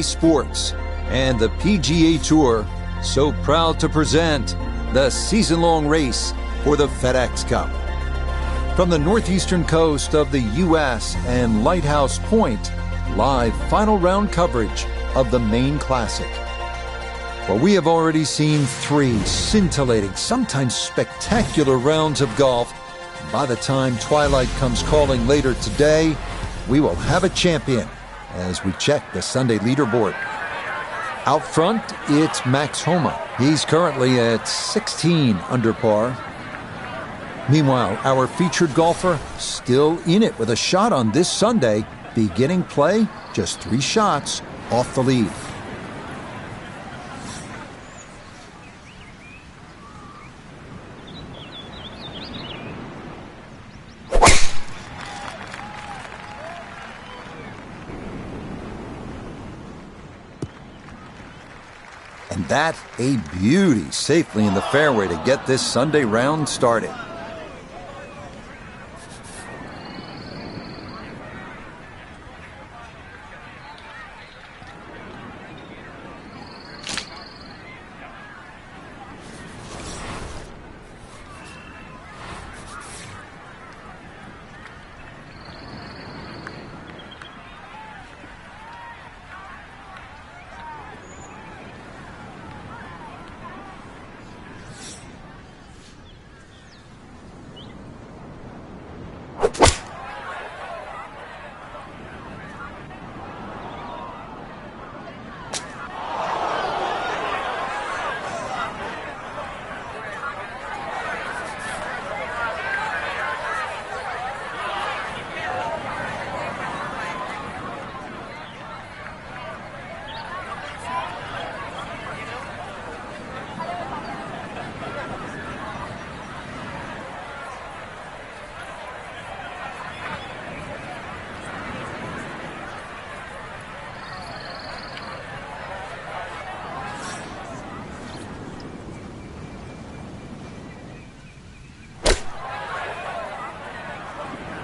EA Sports and the PGA Tour so proud to present the season-long race for the FedEx Cup. From the northeastern coast of the U.S. and Lighthouse Point, live final round coverage of the main classic. Well, we have already seen 3 scintillating, sometimes spectacular rounds of golf. By the time twilight comes calling later today, we will have a champion as we check the Sunday leaderboard. Out front, it's Max Homa. He's currently at 16 under par. Meanwhile, our featured golfer still in it with a shot on this Sunday, beginning play just 3 shots off the lead. And that a beauty, safely in the fairway to get this Sunday round started.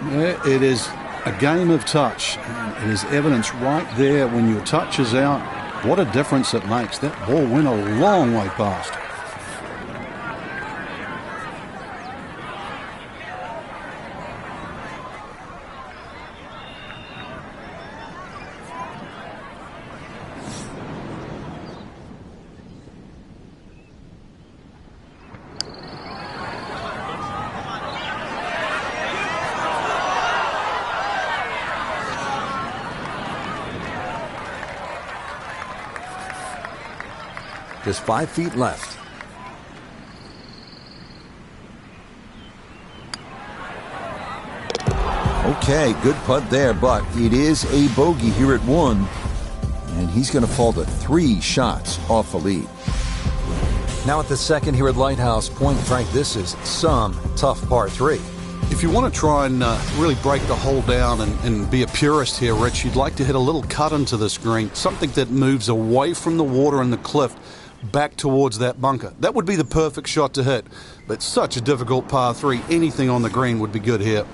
Yeah, it is a game of touch. It is evidence right there when your touch is out. What a difference it makes. That ball went a long way past. Just 5 feet left. Okay, good putt there, but it is a bogey here at 1. And he's going to fall to 3 shots off the lead. Now at the second here at Lighthouse Point, Frank, this is some tough par 3. If you want to try and really break the hole down and be a purist here, Rich, you'd like to hit a little cut into this green, something that moves away from the water and the cliff back towards that bunker. That would be the perfect shot to hit, but such a difficult par 3. Anything on the green would be good here.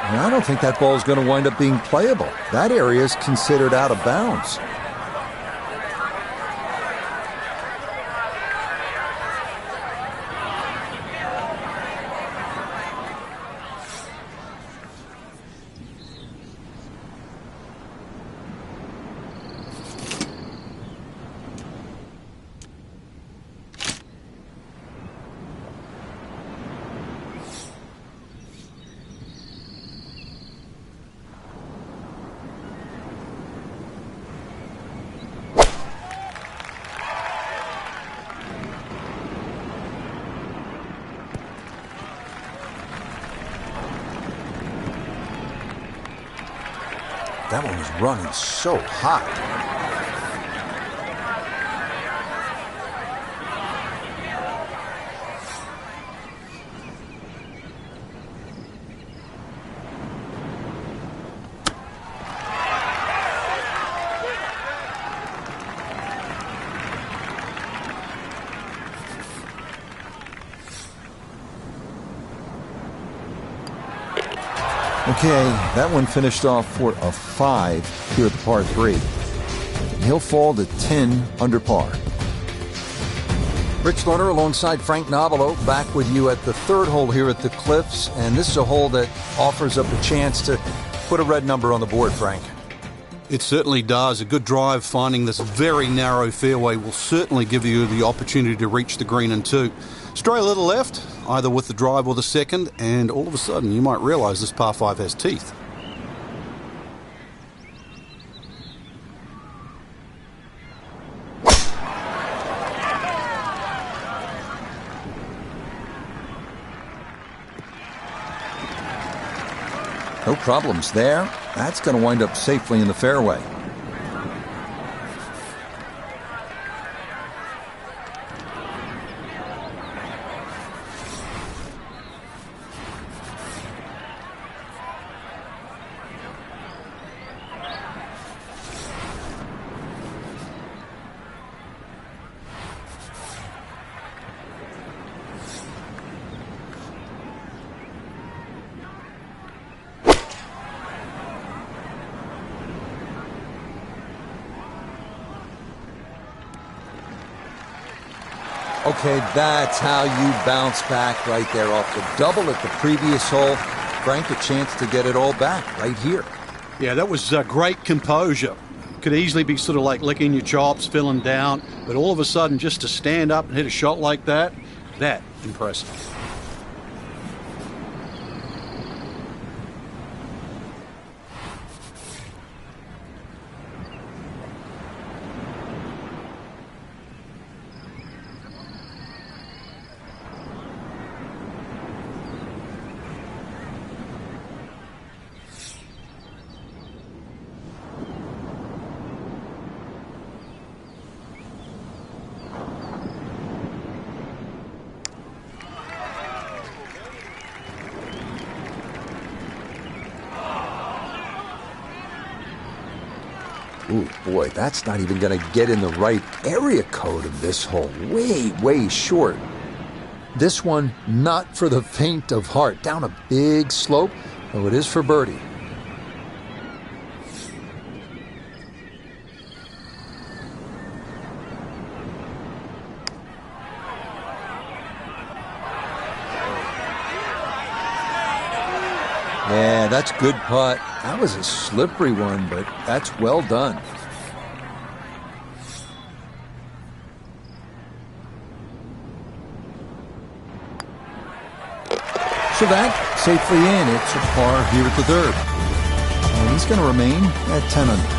And I don't think that ball is going to wind up being playable. That area is considered out of bounds. that one was running so hot. Okay, that one finished off for a 5 here at the par 3. He'll fall to 10 under par. Rich Lerner alongside Frank Nobilo back with you at the 3rd hole here at the Cliffs, and this is a hole that offers up a chance to put a red number on the board, Frank. It certainly does. A good drive finding this very narrow fairway will certainly give you the opportunity to reach the green in 2. Stray a little left, either with the drive or the second, and all of a sudden you might realise this par 5 has teeth. No problems there. That's going to wind up safely in the fairway. Okay, that's how you bounce back right there off the double at the previous hole. Frank, a chance to get it all back right here. Yeah, that was great composure. Could easily be sort of like licking your chops, feeling down, but all of a sudden just to stand up and hit a shot like that, impressive. Ooh, boy, that's not even going to get in the right area code of this hole. Way, way short. This one, not for the faint of heart. Down a big slope, though it is for birdie. Yeah, that's good putt. That was a slippery one, but that's well done. So that safely in. It's a par here at the 3rd. And he's going to remain at 10 under.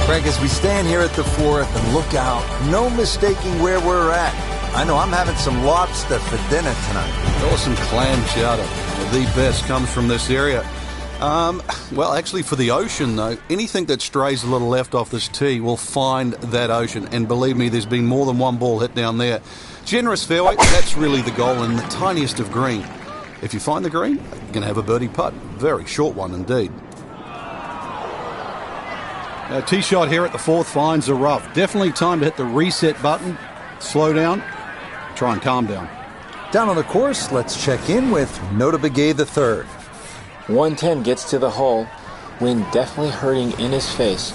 Frank, as we stand here at the 4th and look out, no mistaking where we're at. I know I'm having some lobster for dinner tonight. Awesome clam chowder. The best comes from this area. Well, actually, for the ocean, though, anything that strays a little left off this tee will find that ocean. And believe me, there's been more than one ball hit down there. Generous fairway, that's really the goal in the tiniest of green. If you find the green, you're going to have a birdie putt. Very short one indeed. Tee shot here at the 4th finds the rough. Definitely time to hit the reset button. Slow down. Try and calm down. Down on the course, let's check in with Nota Begay the 3rd. 110 gets to the hole, wind definitely hurting in his face.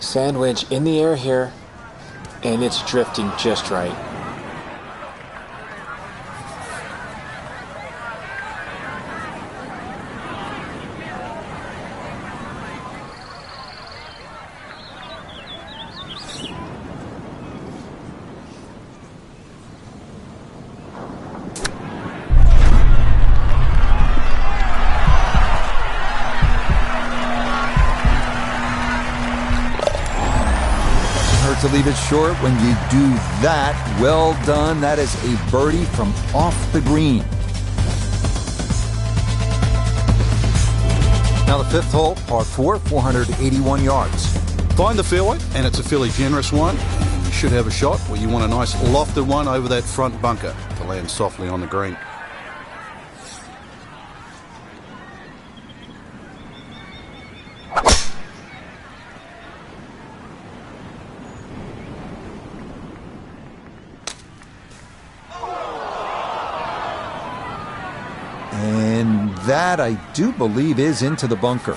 Sandwich in the air here, and it's drifting just right. to leave it short when you do that. Well done. That is a birdie from off the green. Now the fifth hole, par 4, 481 yards. Find the fairway, and it's a fairly generous one. You should have a shot where you want a nice lofted one over that front bunker to land softly on the green. And that, I do believe, is into the bunker.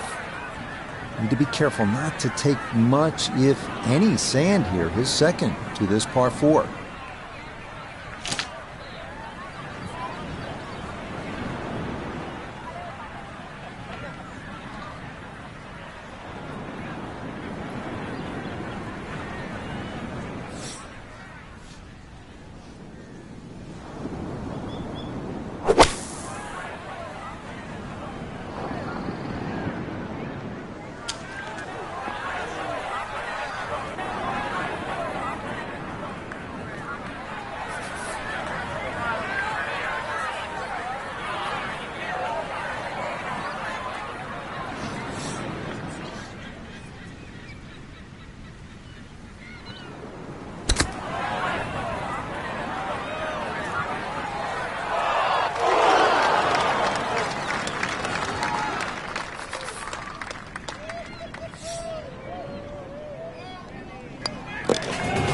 Need to be careful not to take much, if any, sand here. His second to this par 4.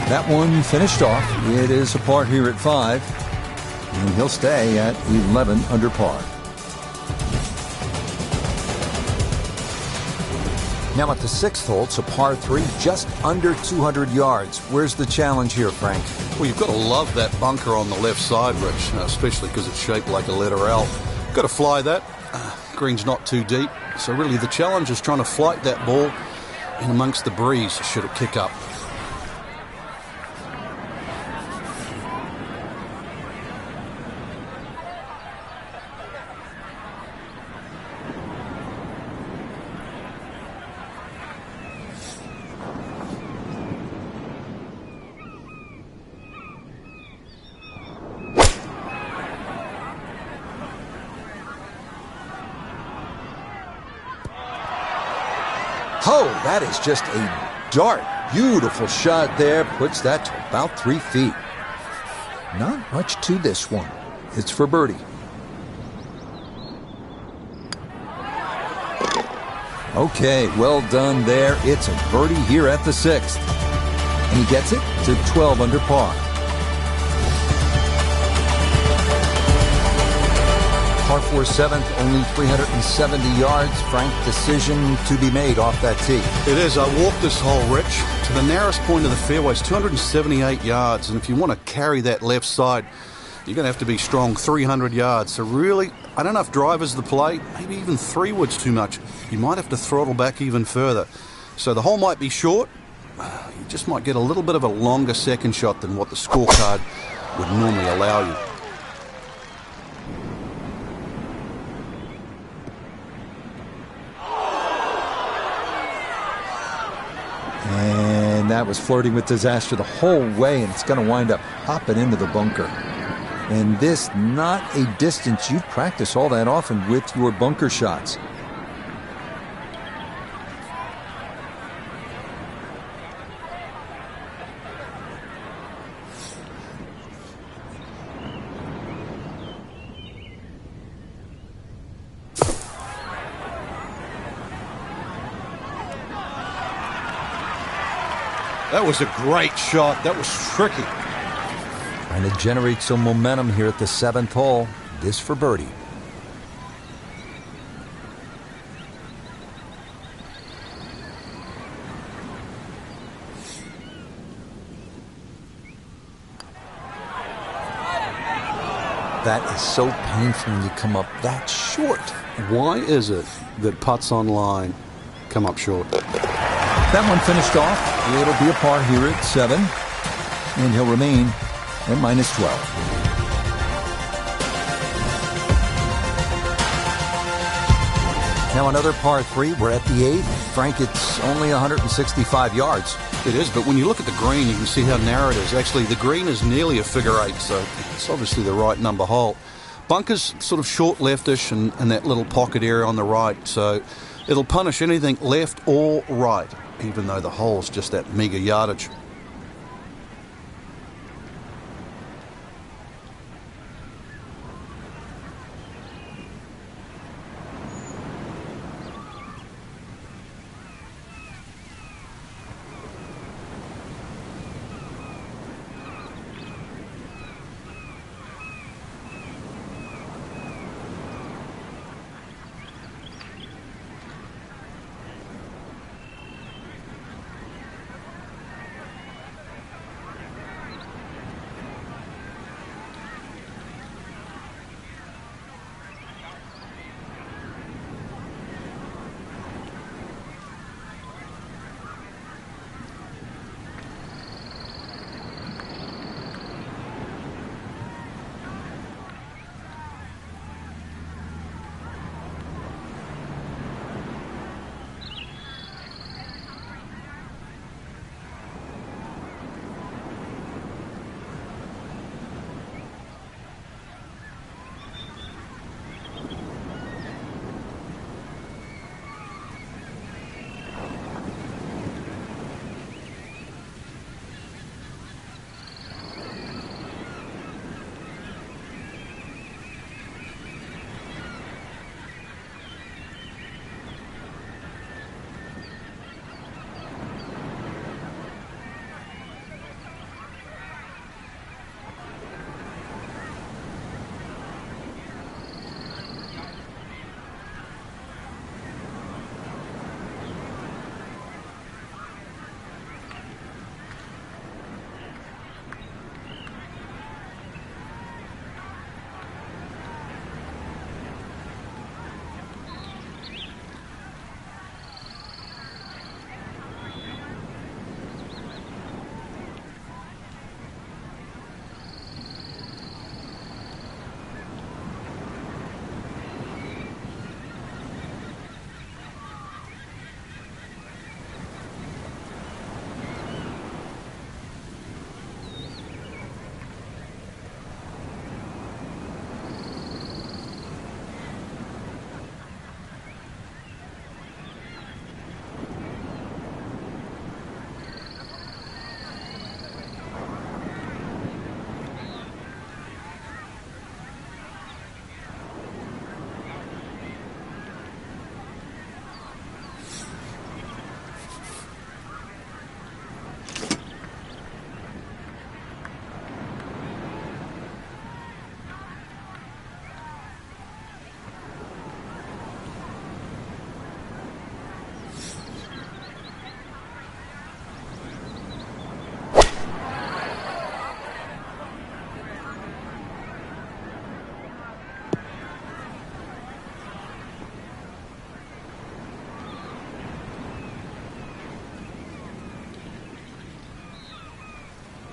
That one finished off. It is a par here at 5, and he'll stay at 11 under par. Now at the 6th hole, it's a par 3, just under 200 yards. Where's the challenge here, Frank? Well, you've got to love that bunker on the left side, Rich, especially because it's shaped like a letter L. Got to fly that. Green's not too deep, so really the challenge is trying to flight that ball in amongst the breeze should it kick up. Oh, that is just a dart. Beautiful shot there. Puts that to about 3 feet. Not much to this one. It's for birdie. Okay, well done there. It's a birdie here at the 6th. And he gets it to 12 under par. Par 4 7th, only 370 yards. Frank, decision to be made off that tee. It is. I walked this hole, Rich, to the narrowest point of the fairway. It's 278 yards, and if you want to carry that left side, you're going to have to be strong 300 yards. So really, I don't know if driver's the play. Maybe even 3 wood's too much. You might have to throttle back even further. So the hole might be short. You just might get a little bit of a longer second shot than what the scorecard would normally allow you. And that was flirting with disaster the whole way, and it's going to wind up hopping into the bunker. And this, not a distance you practice all that often with your bunker shots. That was a great shot. That was tricky. Trying to generate some momentum here at the 7th hole. This for birdie. That is so painful when you come up that short. Why is it that putts on line come up short? That one finished off. It'll be a par here at 7, and he'll remain at minus 12. Now another par 3. We're at the 8th. Frank, it's only 165 yards. It is, but when you look at the green, you can see how narrow it is. Actually, the green is nearly a figure 8, so it's obviously the right number hole. Bunker's sort of short leftish and that little pocket area on the right, so it'll punish anything left or right, even though the hole's just that meager yardage.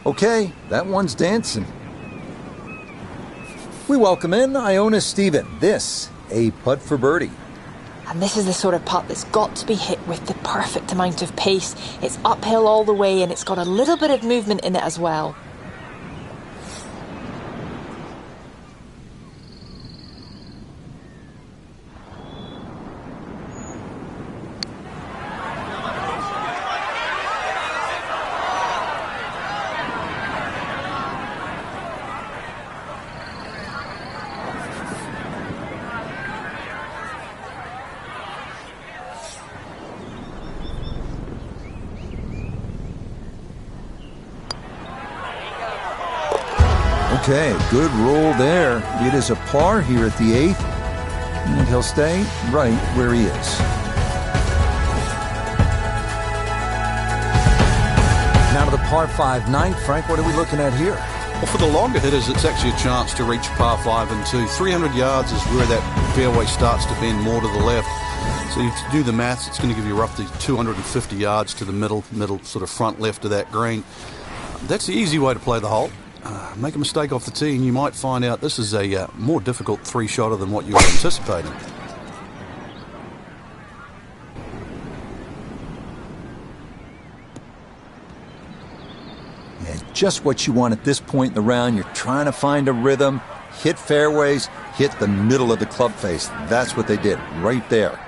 Okay, that one's dancing. We welcome in Iona Stephen. This, a putt for birdie. And this is the sort of putt that's got to be hit with the perfect amount of pace. It's uphill all the way and it's got a little bit of movement in it as well. Okay, good roll there. It is a par here at the 8th, and he'll stay right where he is. Now to the par 5 9th. Frank, what are we looking at here? Well, for the longer hitters, it's actually a chance to reach par 5 and 2. 300 yards is where that fairway starts to bend more to the left. So if you do the maths, it's going to give you roughly 250 yards to the middle sort of front left of that green. That's the easy way to play the hole. Make a mistake off the tee and you might find out this is a more difficult three-shotter than what you were anticipating. And just what you want at this point in the round. You're trying to find a rhythm, hit fairways, hit the middle of the club face. That's what they did right there.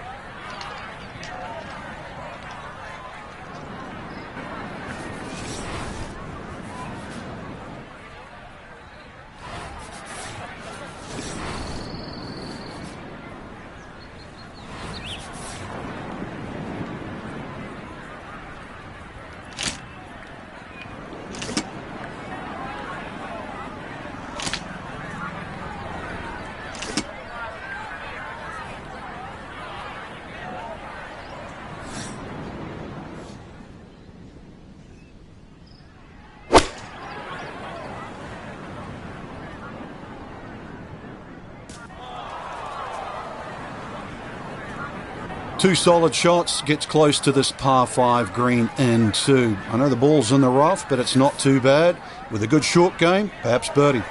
Two solid shots, gets close to this par 5 green in 2. I know the ball's in the rough, but it's not too bad. With a good short game, perhaps birdie.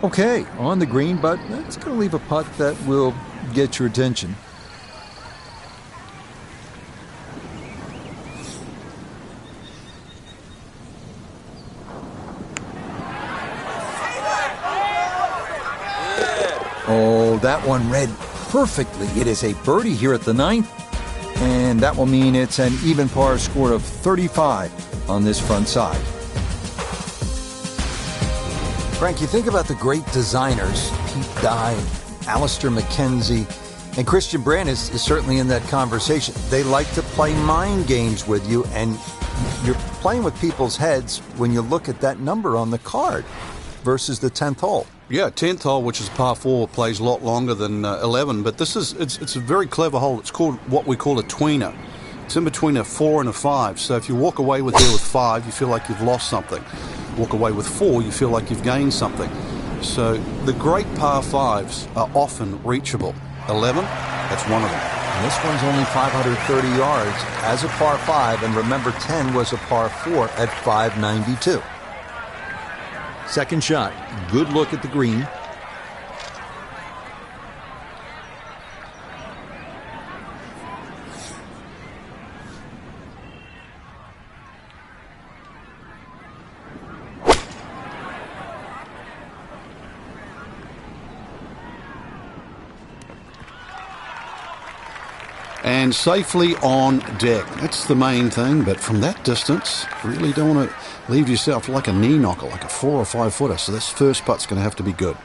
Okay, on the green, but that's going to leave a putt that will get your attention. Oh, that one read perfectly. It is a birdie here at the 9th, and that will mean it's an even par score of 35 on this front side. Frank, you think about the great designers, Pete Dye, Alistair McKenzie, and Christian Brand is certainly in that conversation. They like to play mind games with you, and you're playing with people's heads when you look at that number on the card versus the 10th hole. Yeah, 10th hole, which is par 4, plays a lot longer than 11, but this is it's a very clever hole. It's called what we call a tweener. It's in between a 4 and a 5, so if you walk away with 5, you feel like you've lost something. Walk away with 4, you feel like you've gained something. So the great par 5s are often reachable. 11, that's one of them. And this one's only 530 yards as a par 5, and remember 10 was a par 4 at 592. Second shot, good look at the green. And safely on deck. That's the main thing, but from that distance, really don't want to leave yourself like a knee knocker, like a 4 or 5 footer. So this first putt's going to have to be good.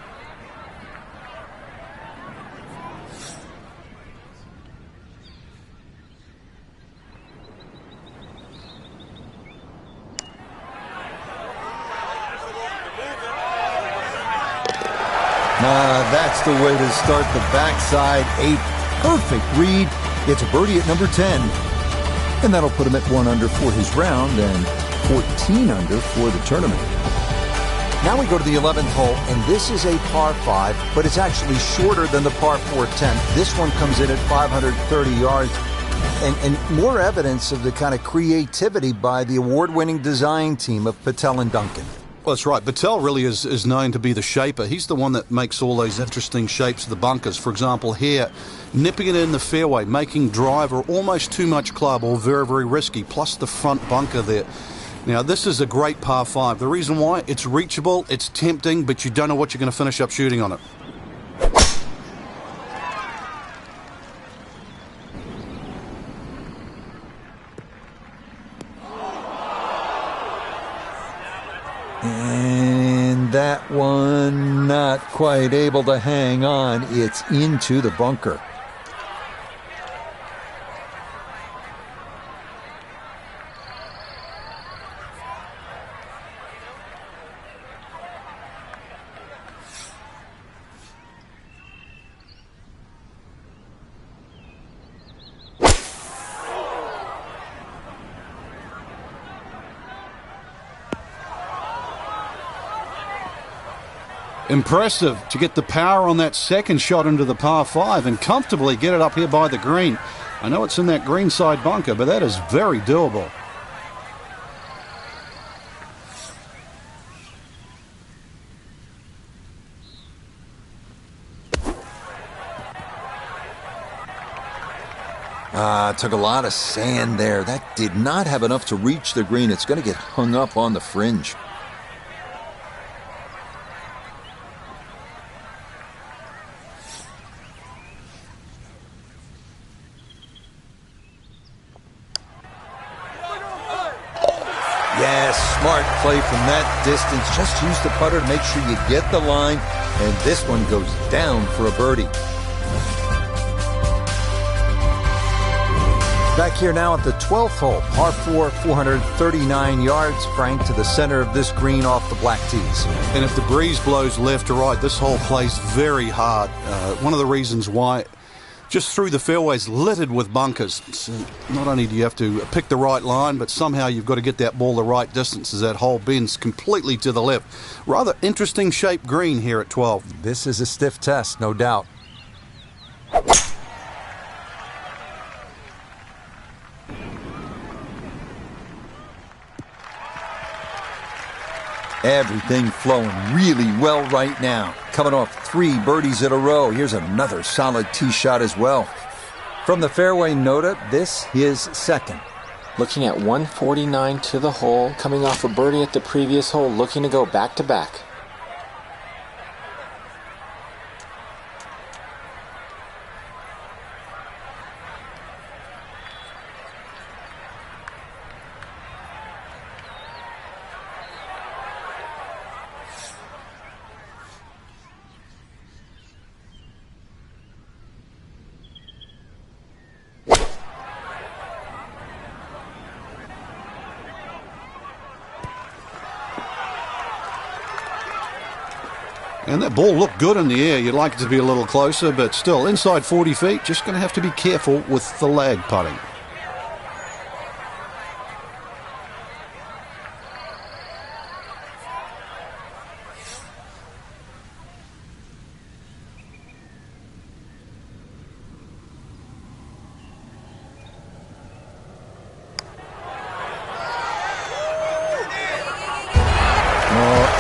That's the way to start the backside. A perfect read. It's a birdie at number 10. And that'll put him at 1 under for his round and 14 under for the tournament. Now we go to the 11th hole, and this is a par 5, but it's actually shorter than the par 4 10th. This one comes in at 530 yards. And more evidence of the kind of creativity by the award-winning design team of Patel and Duncan. Well, that's right. Patel really is known to be the shaper. He's the one that makes all those interesting shapes of the bunkers. For example, here, nipping it in the fairway, making driver almost too much club or very, very risky, plus the front bunker there. Now, this is a great par 5. The reason why, it's reachable, it's tempting, but you don't know what you're going to finish up shooting on it. And that one not quite able to hang on. It's into the bunker. Impressive to get the power on that second shot into the par 5 and comfortably get it up here by the green. I know it's in that greenside bunker, but that is very doable. Took a lot of sand there. That did not have enough to reach the green. It's going to get hung up on the fringe. Yes, smart play from that distance. Just use the putter to make sure you get the line. And this one goes down for a birdie. Back here now at the 12th hole, par 4, 439 yards. Frank to the center of this green off the black tees. And if the breeze blows left to right, this hole plays very hard. One of the reasons why, just through the fairways littered with bunkers. So not only do you have to pick the right line, but somehow you've got to get that ball the right distance as that hole bends completely to the left. Rather interesting shaped green here at 12. This is a stiff test, no doubt. Everything flowing really well right now. Coming off 3 birdies in a row. Here's another solid tee shot as well. From the fairway, Noda, this his second. Looking at 149 to the hole, coming off a birdie at the previous hole, looking to go back to back. And that ball looked good in the air. You'd like it to be a little closer, but still, inside 40 feet, just going to have to be careful with the lag putting.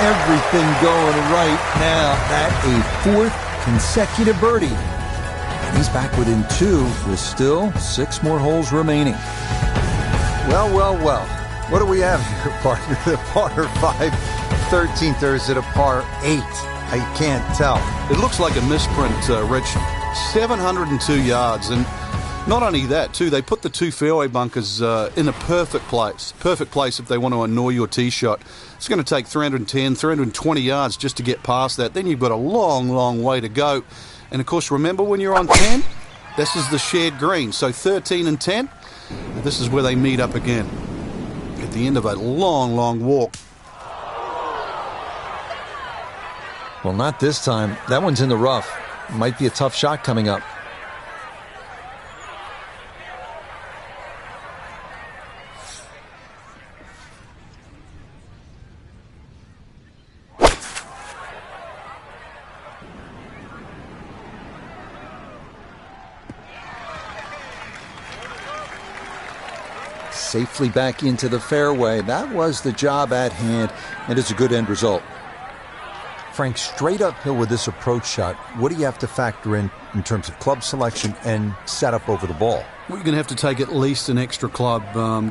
Everything going right now at a 4th consecutive birdie. And he's back within 2 with still 6 more holes remaining. Well. What do we have here, partner? The par 5 13th, or is it a par 8? I can't tell. It looks like a misprint, Rich. 702 yards, and not only that, too, they put the 2 fairway bunkers in a perfect place. Perfect place if they want to annoy your tee shot. It's going to take 310, 320 yards just to get past that. Then you've got a long way to go. And, of course, remember when you're on 10? This is the shared green. So 13 and 10, this is where they meet up again at the end of a long walk. Well, not this time. That one's in the rough. Might be a tough shot coming up. Safely back into the fairway. That was the job at hand, and it's a good end result. Frank, straight uphill with this approach shot, what do you have to factor in terms of club selection and setup over the ball? Well, you're going to have to take at least an extra club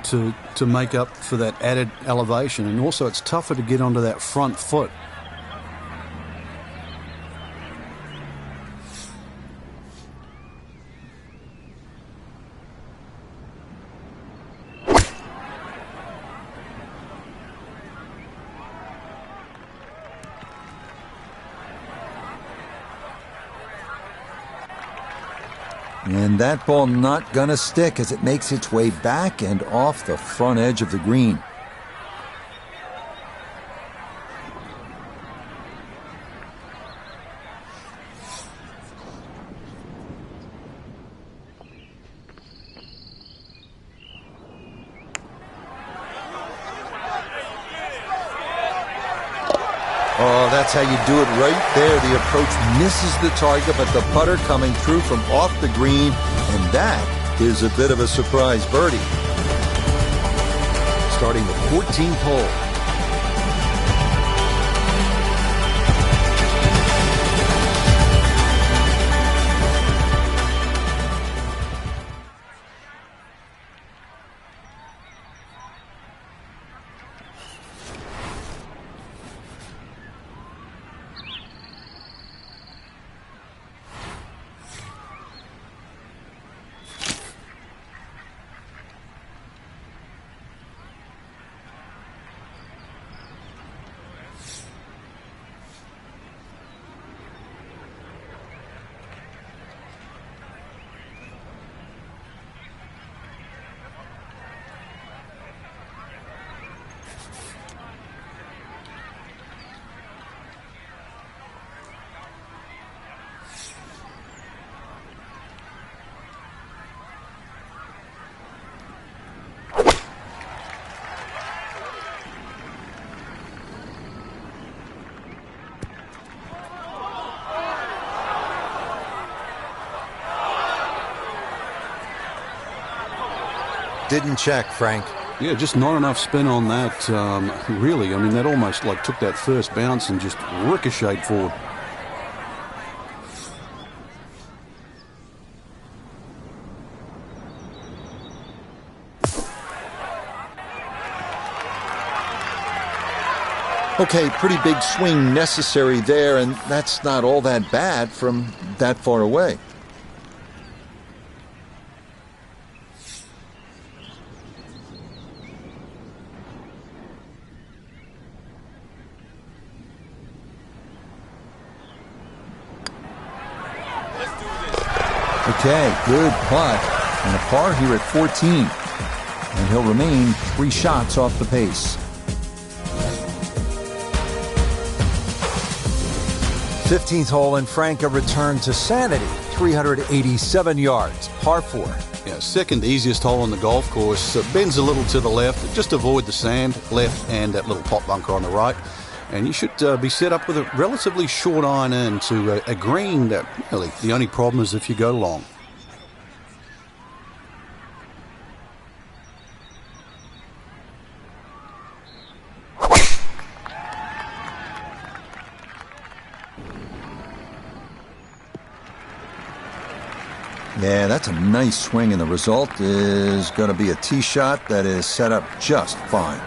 to make up for that added elevation, and also it's tougher to get onto that front foot. And that ball not gonna stick as it makes its way back and off the front edge of the green. Oh, that's how you do it right there. The approach misses the target, but the putter coming through from off the green, and that is a bit of a surprise birdie. Starting the 14th hole. Didn't check, Frank. Yeah, just not enough spin on that, really. I mean, that almost like took that first bounce and just ricocheted forward. Okay, pretty big swing necessary there, and that's not all that bad from that far away. Okay, good putt. And a par here at 14. And he'll remain 3 shots off the pace. 15th hole, and Frank, a return to sanity. 387 yards, par 4. Yeah, second easiest hole on the golf course. Bends a little to the left. Just avoid the sand left and that little pot bunker on the right. And you should be set up with a relatively short iron in to a green that really the only problem is if you go long. Yeah, that's a nice swing, and the result is going to be a tee shot that is set up just fine.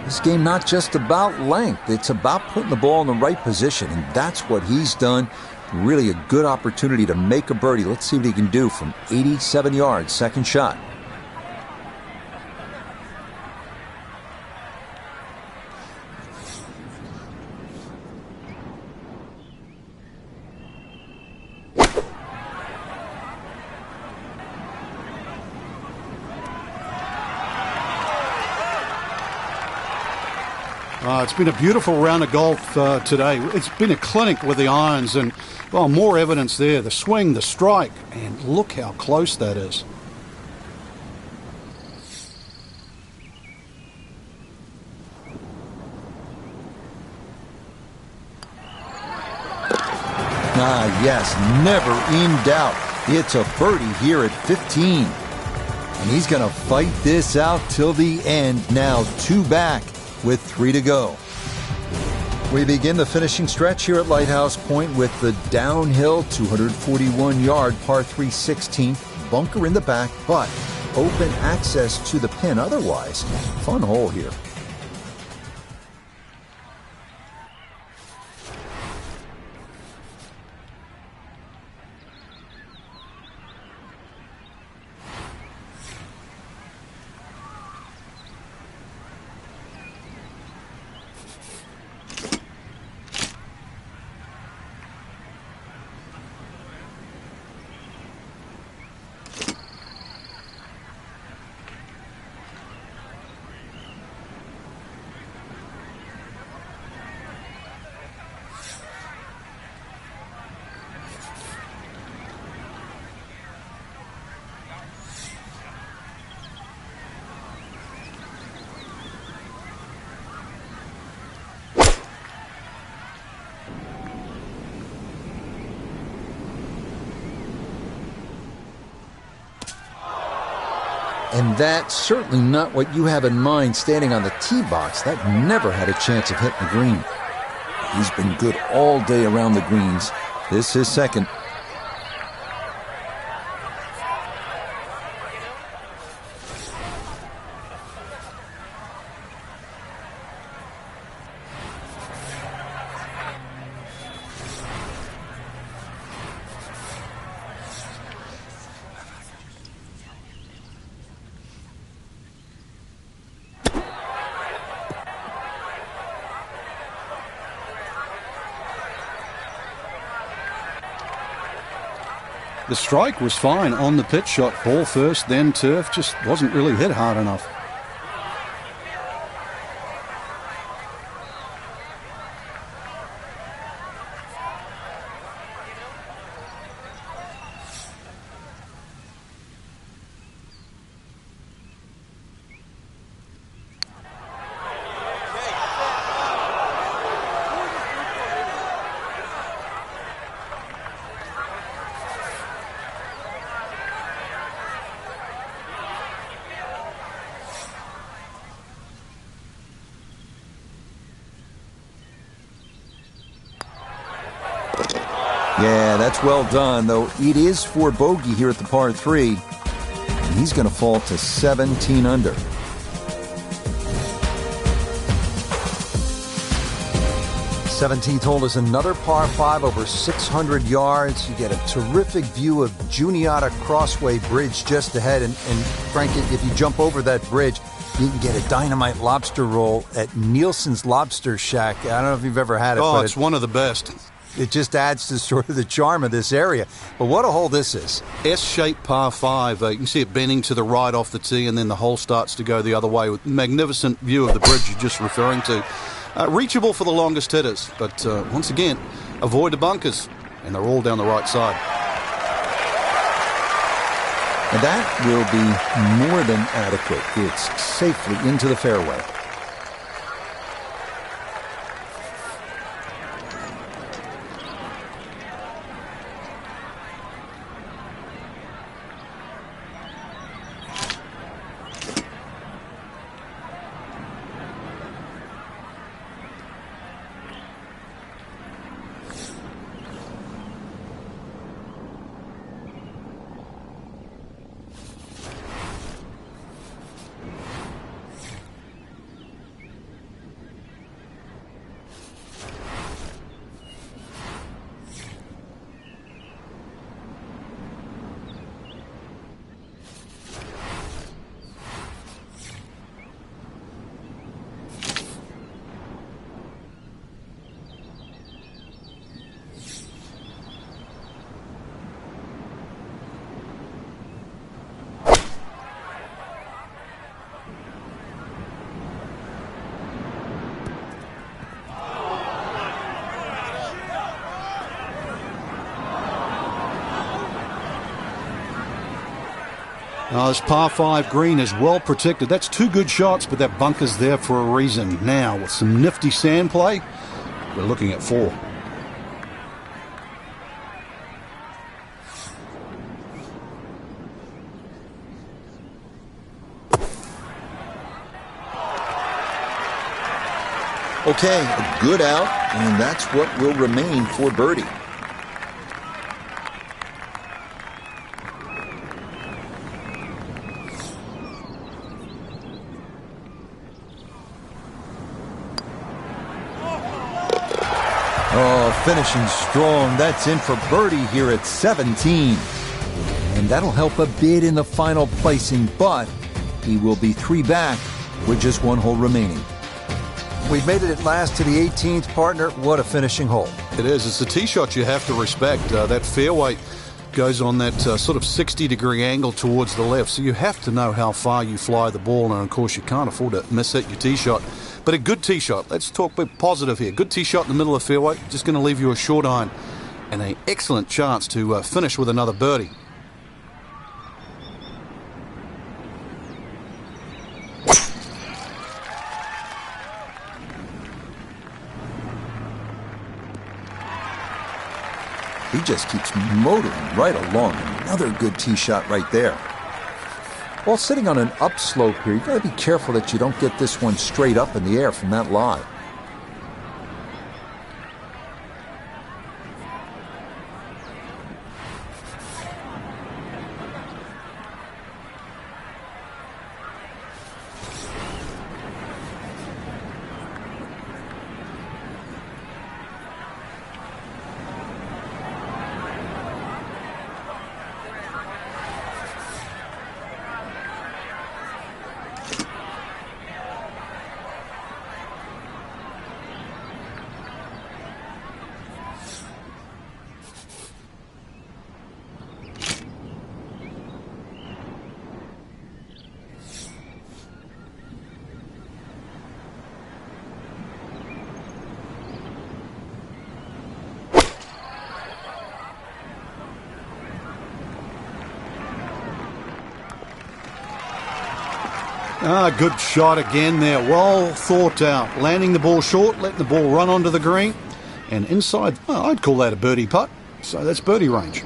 This game not just about length, it's about putting the ball in the right position, and that's what he's done. Really a good opportunity to make a birdie. Let's see what he can do from 87 yards, second shot. It's been a beautiful round of golf today. It's been a clinic with the irons, and, well, more evidence there. The swing, the strike, and look how close that is. Yes, never in doubt. It's a birdie here at 15. And he's going to fight this out till the end. Now 2 back with 3 to go. We begin the finishing stretch here at Lighthouse Point with the downhill 241-yard par 3 16th, bunker in the back, but open access to the pin. Otherwise, fun hole here. And that's certainly not what you have in mind standing on the tee box. That never had a chance of hitting the green. He's been good all day around the greens. This is second. The strike was fine on the pitch shot. Ball first, then turf. Just wasn't really hit hard enough. Yeah, that's well done, though it is for bogey here at the par 3. And he's going to fall to 17 under. '17th hole is another par 5 over 600 yards. You get a terrific view of Juniata Crossway Bridge just ahead. And frankly, if you jump over that bridge, you can get a dynamite lobster roll at Nielsen's Lobster Shack. I don't know if you've ever had it. Oh, but it's one of the best. It just adds to sort of the charm of this area. But what a hole this is. S-shaped par 5. You can see it bending to the right off the tee, and then the hole starts to go the other way with magnificent view of the bridge you're just referring to. Reachable for the longest hitters, but once again, avoid the bunkers, and they're all down the right side. And that will be more than adequate. It's safely into the fairway. This par 5 green is well protected. That's 2 good shots, but that bunker's there for a reason. Now, with some nifty sand play, we're looking at 4. Okay, a good out, and that's what will remain for birdie. Oh, finishing strong. That's in for birdie here at 17. And that'll help a bit in the final placing, but he will be 3 back with just 1 hole remaining. We've made it at last to the 18th, partner. What a finishing hole. It is. It's the tee shot you have to respect. That fairway goes on that sort of 60-degree angle towards the left, so you have to know how far you fly the ball, and of course you can't afford to miss-hit your tee shot. But a good tee shot. Let's talk a bit positive here. Good tee shot in the middle of the fairway. Just going to leave you a short iron and an excellent chance to finish with another birdie. He just keeps motoring right along. Another good tee shot right there. While sitting on an upslope here, you've got to be careful that you don't get this one straight up in the air from that lie. Good shot again there. Well thought out. Landing the ball short, letting the ball run onto the green. And inside, well, I'd call that a birdie putt. So that's birdie range.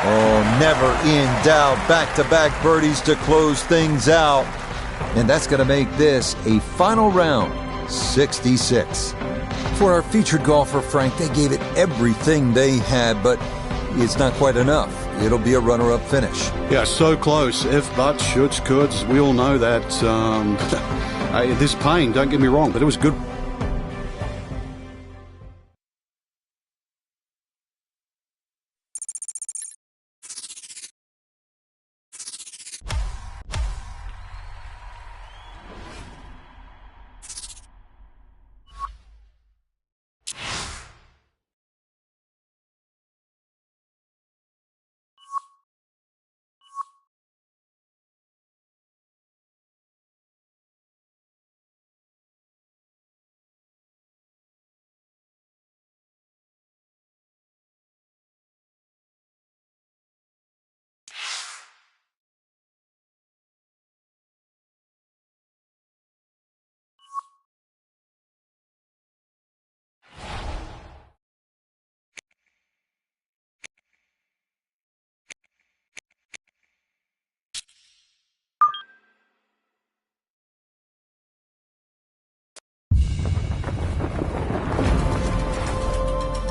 Oh, never in doubt. Back-to-back birdies to close things out. And that's going to make this a final round, 66. For our featured golfer, Frank, they gave it everything they had, but it's not quite enough. It'll be a runner-up finish. Yeah, so close. If, buts, shoulds, coulds, we all know that. This pain, don't get me wrong, but it was good.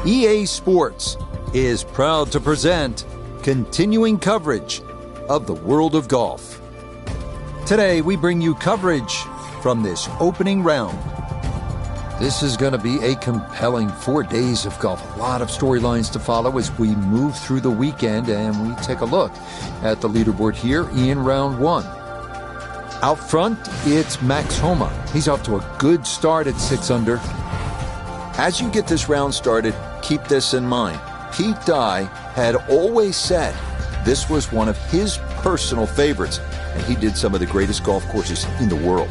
EA Sports is proud to present continuing coverage of the world of golf. Today, we bring you coverage from this opening round. This is going to be a compelling 4 days of golf. A lot of storylines to follow as we move through the weekend, and we take a look at the leaderboard here in round one. Out front, it's Max Homa. He's off to a good start at 6 under. As you get this round started, keep this in mind. Pete Dye had always said this was one of his personal favorites, and he did some of the greatest golf courses in the world.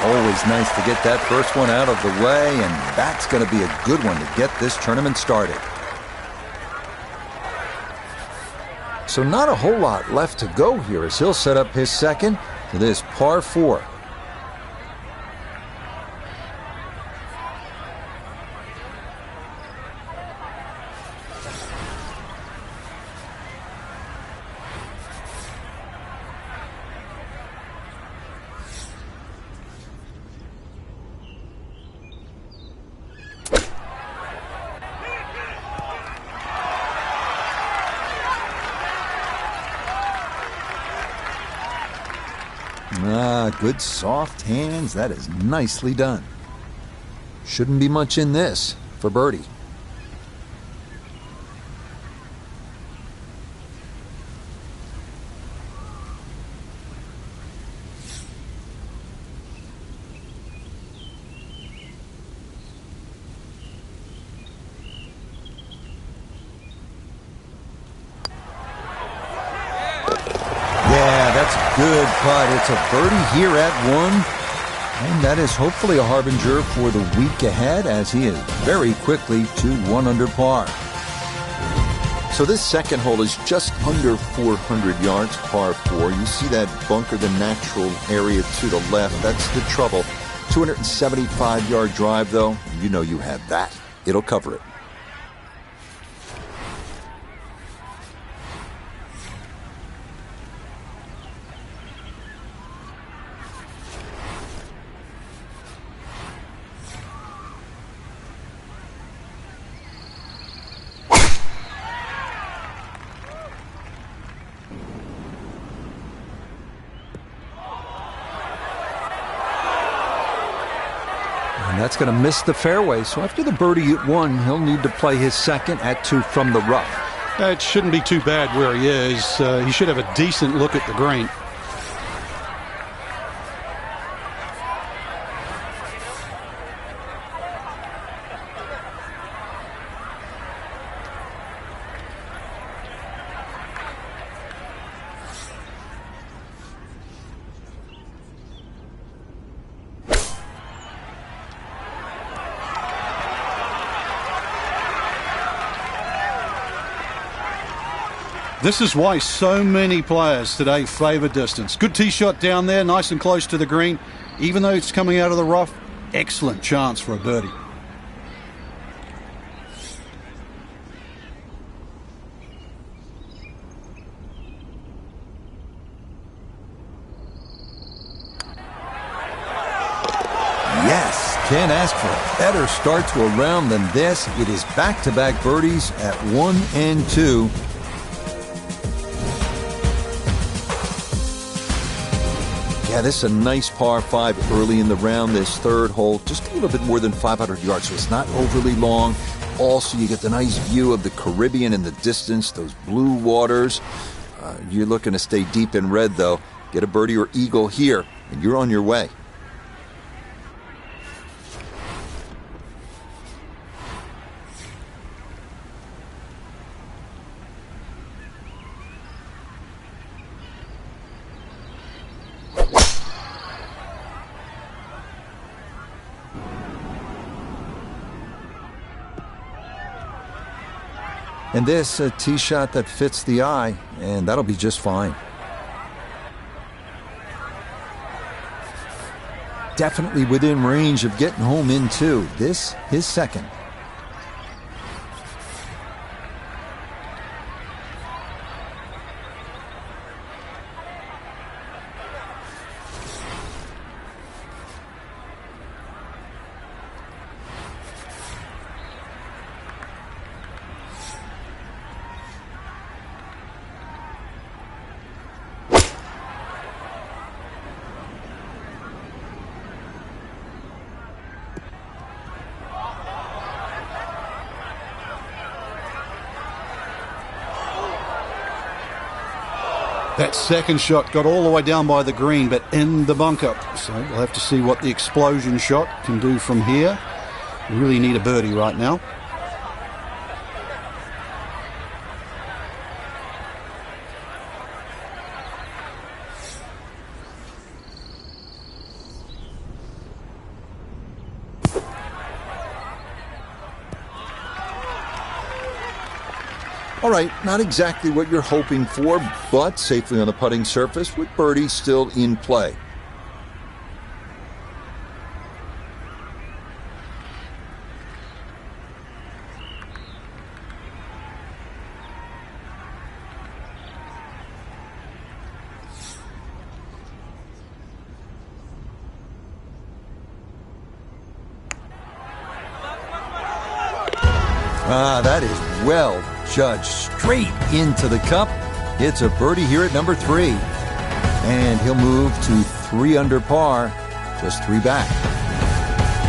Always nice to get that first one out of the way, and that's going to be a good one to get this tournament started. So not a whole lot left to go here as he'll set up his second to this par 4. Good soft hands. That is nicely done. Shouldn't be much in this for birdie. Good putt. It's a birdie here at 1. And that is hopefully a harbinger for the week ahead as he is very quickly to 1 under par. So this second hole is just under 400 yards, par 4. You see that bunker, the natural area to the left. That's the trouble. 275-yard drive, though. You know you have that. It'll cover it. And that's going to miss the fairway. So after the birdie at 1, he'll need to play his second at 2 from the rough. It shouldn't be too bad where he is. He should have a decent look at the green. This is why so many players today favour distance. Good tee shot down there, nice and close to the green. Even though it's coming out of the rough, excellent chance for a birdie. Yes, can't ask for a better start to a round than this. It is back-to-back birdies at 1 and 2. Yeah, this is a nice par 5 early in the round, this third hole. Just a little bit more than 500 yards, so it's not overly long. Also, you get the nice view of the Caribbean in the distance, those blue waters. You're looking to stay deep in red, though. Get a birdie or eagle here, and you're on your way. And this, a tee shot that fits the eye, and that'll be just fine. Definitely within range of getting home in 2. This, his second. That second shot got all the way down by the green, but in the bunker. So we'll have to see what the explosion shot can do from here. We really need a birdie right now. All right, not exactly what you're hoping for, but safely on the putting surface with birdie still in play. That is well judged. Straight into the cup. It's a birdie here at number 3. And he'll move to 3 under par, just 3 back.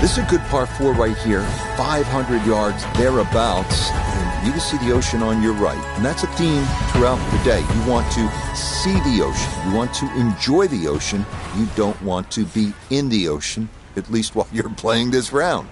This is a good par 4 right here. 500 yards thereabouts. And you can see the ocean on your right. And that's a theme throughout the day. You want to see the ocean. You want to enjoy the ocean. You don't want to be in the ocean, at least while you're playing this round.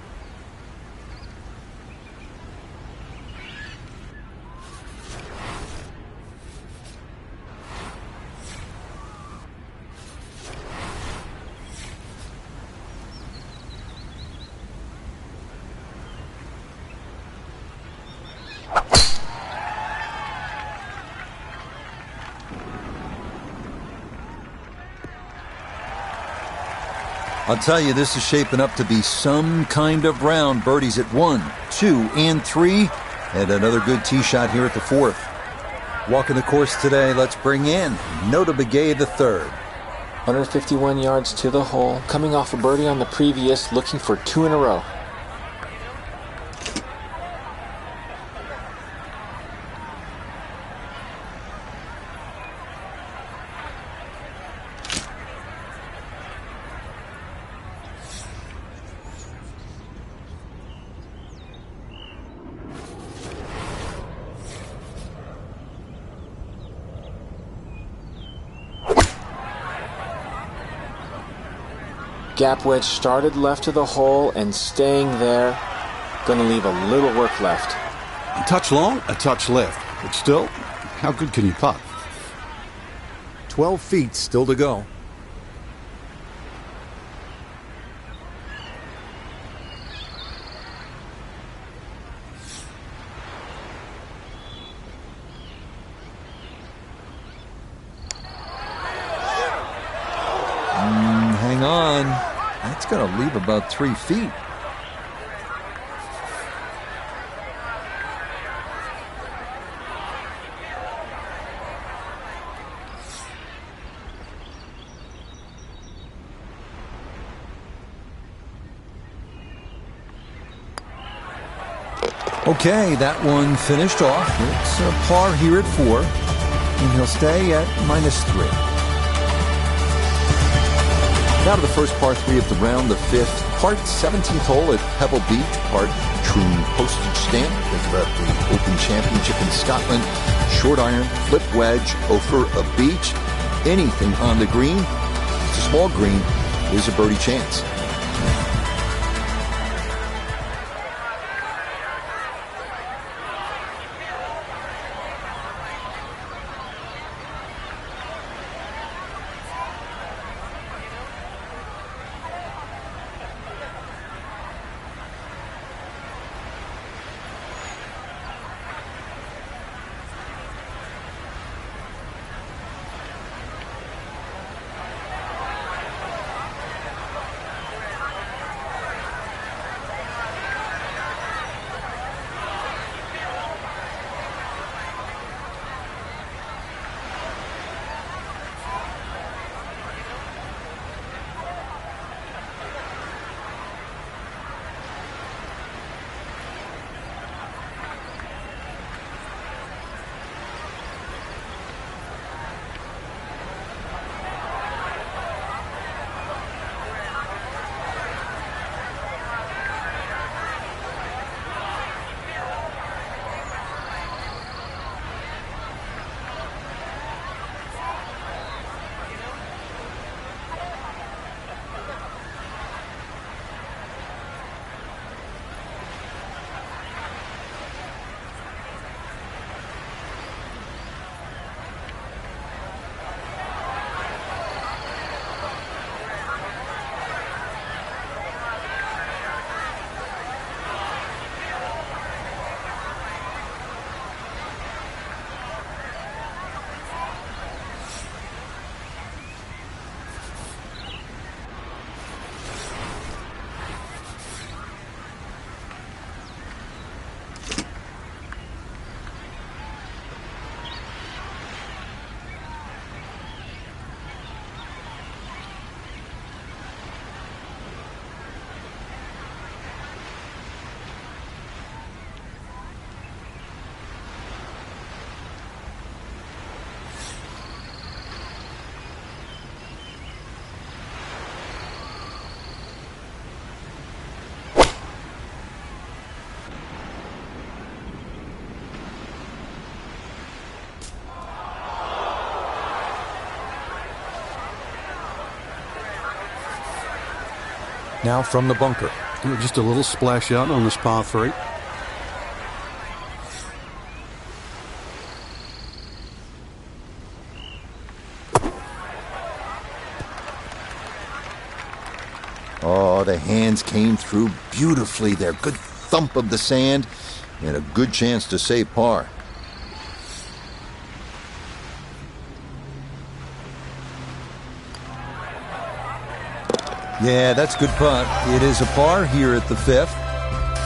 I'll tell you, this is shaping up to be some kind of round. Birdies at 1, 2, and 3. And another good tee shot here at the 4th. Walking the course today, let's bring in Nota Begay the 3rd. 151 yards to the hole, coming off a birdie on the previous, looking for 2 in a row. Gap wedge started left of the hole and staying there. Gonna leave a little work left. A touch long, a touch left. But still, how good can you putt? 12 feet still to go. Hang on. That's going to leave about 3 feet. Okay, that one finished off. It's a par here at 4, and he'll stay at -3. Now to the first par 3 of the round, the 5th. Part 17th hole at Pebble Beach. Part true postage stamp. Think about the Open Championship in Scotland. Short iron, flip wedge over a beach. Anything on the green. It's a small green. There's a birdie chance. Now from the bunker. Just a little splash out on this par 3. Oh, the hands came through beautifully there. Good thump of the sand and a good chance to save par. Yeah, that's good putt. It is a par here at the 5th,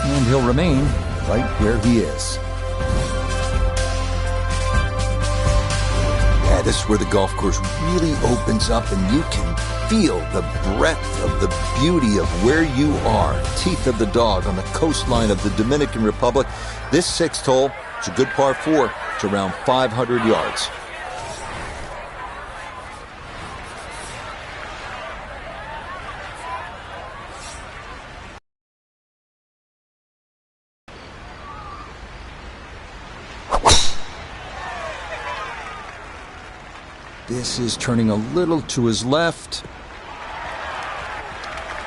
and he'll remain right where he is. Yeah, this is where the golf course really opens up, and you can feel the breadth of the beauty of where you are. Teeth of the Dog on the coastline of the Dominican Republic. This 6th hole, it's a good par 4. It's around 500 yards. This is turning a little to his left.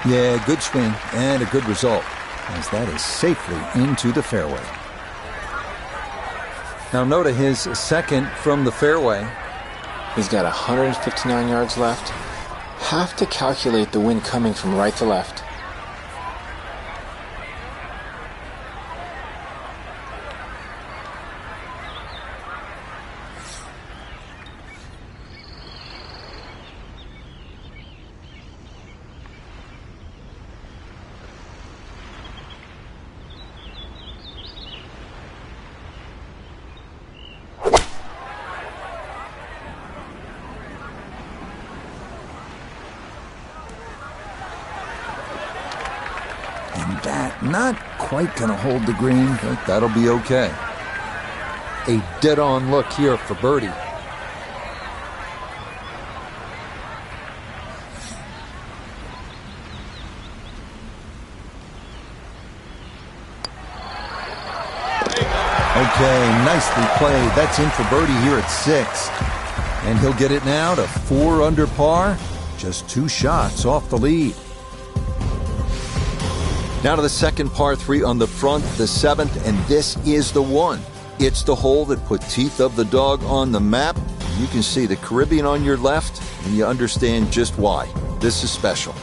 Yeah, good swing and a good result, as that is safely into the fairway. Now note his second from the fairway. He's got 159 yards left. Have to calculate the wind coming from right to left. That not quite gonna hold the green, but that'll be okay. A dead-on look here for birdie. Okay, nicely played. That's in for birdie here at 6. And he'll get it now to 4 under par, just 2 shots off the lead. Now to the second par 3 on the front, the 7th, and this is the one. It's the hole that put Teeth of the Dog on the map. You can see the Caribbean on your left, and you understand just why. This is special.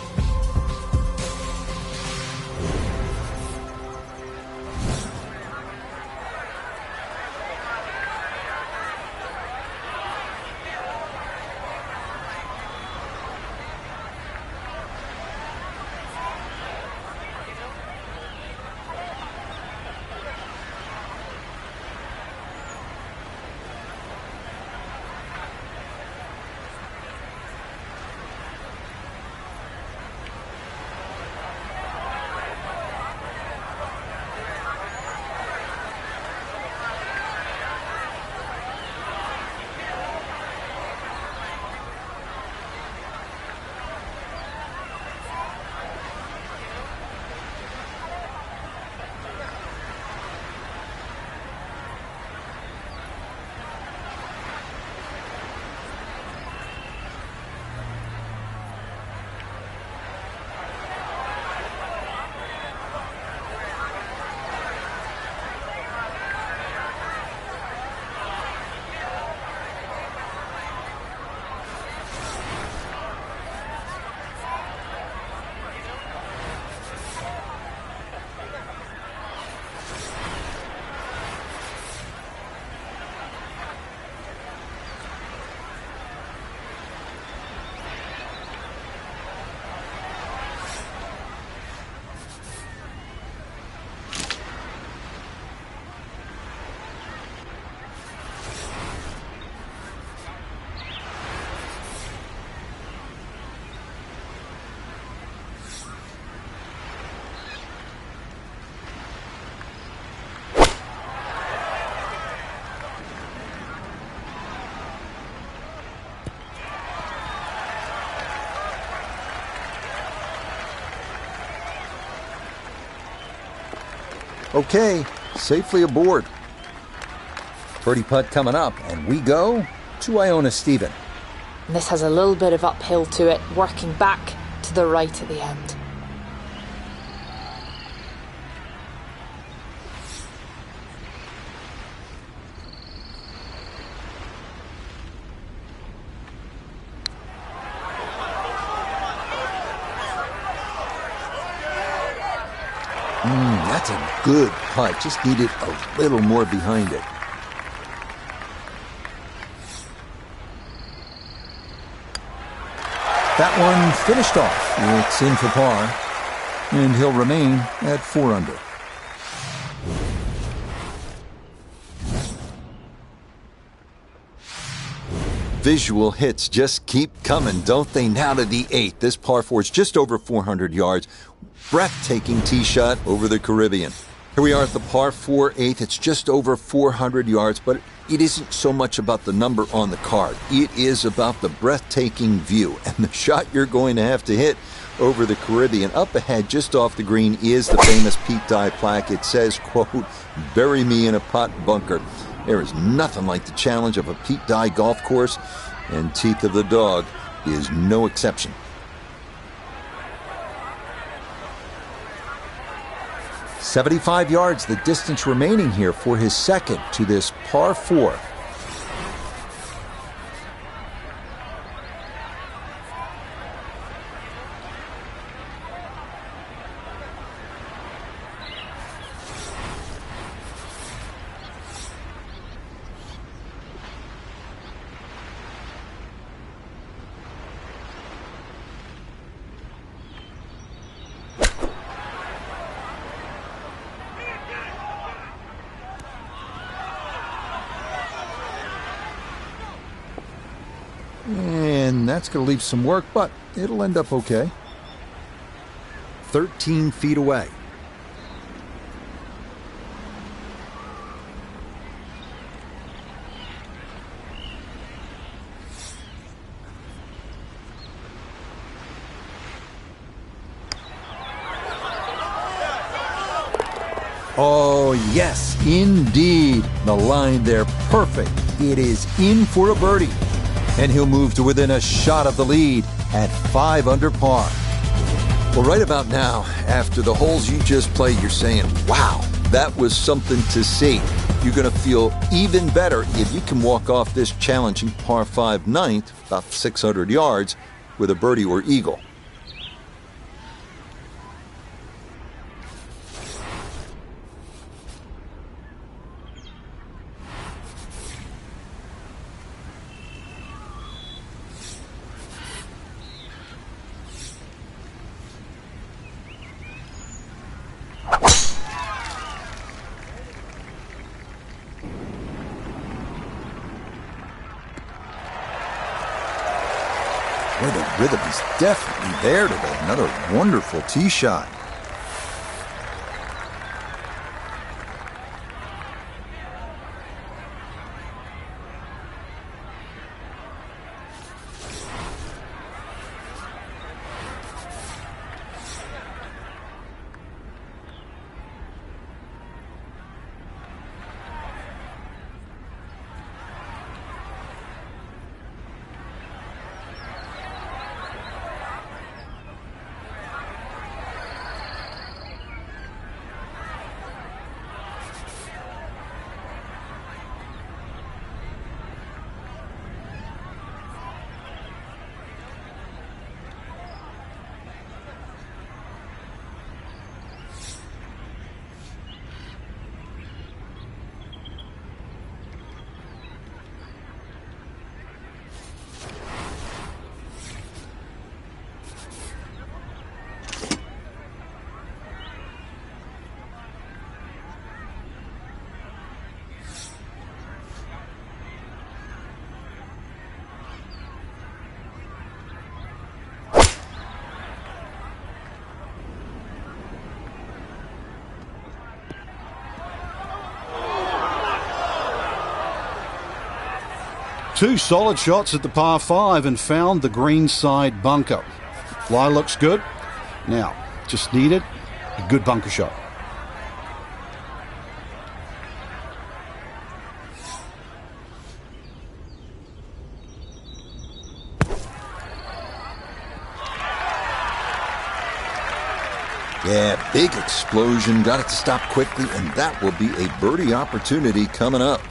Okay, safely aboard. Birdie putt coming up, and we go to Iona Stephen. This has a little bit of uphill to it, working back to the right at the end. That's a good putt. Just needed a little more behind it. That one finished off. It's in for par, and he'll remain at 4 under. Visual hits just keep coming, don't they? Now to the 8th. This par 4 is just over 400 yards. Breathtaking tee shot over the Caribbean. Here we are at the par 4 8th. It's just over 400 yards, but it isn't so much about the number on the card. It is about the breathtaking view and the shot you're going to have to hit over the Caribbean. Up ahead, just off the green, is the famous Pete Dye plaque. It says, quote, "Bury me in a pot bunker." There is nothing like the challenge of a Pete Dye golf course, and Teeth of the Dog is no exception. "75 yards, the distance remaining here for his second to this par 4. And that's going to leave some work, but it'll end up okay. 13 feet away. Oh, yes, indeed. The line there, perfect. It is in for a birdie. And he'll move to within a shot of the lead at 5 under par. Well, right about now, after the holes you just played, you're saying, wow, that was something to see. You're going to feel even better if you can walk off this challenging par 5 ninth, about 600 yards, with a birdie or eagle. Boy, the rhythm is definitely there today. Another wonderful tee shot. Two solid shots at the par 5 and found the greenside bunker. Lie looks good. Now, just needed a good bunker shot. Yeah, big explosion. Got it to stop quickly, and that will be a birdie opportunity coming up.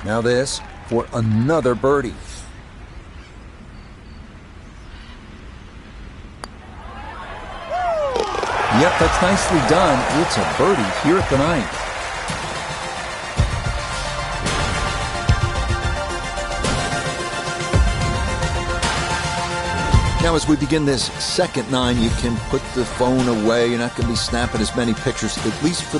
Now this for another birdie. Yep, that's nicely done. It's a birdie here at the ninth. Now, as we begin this second nine, you can put the phone away. You're not going to be snapping as many pictures, at least for the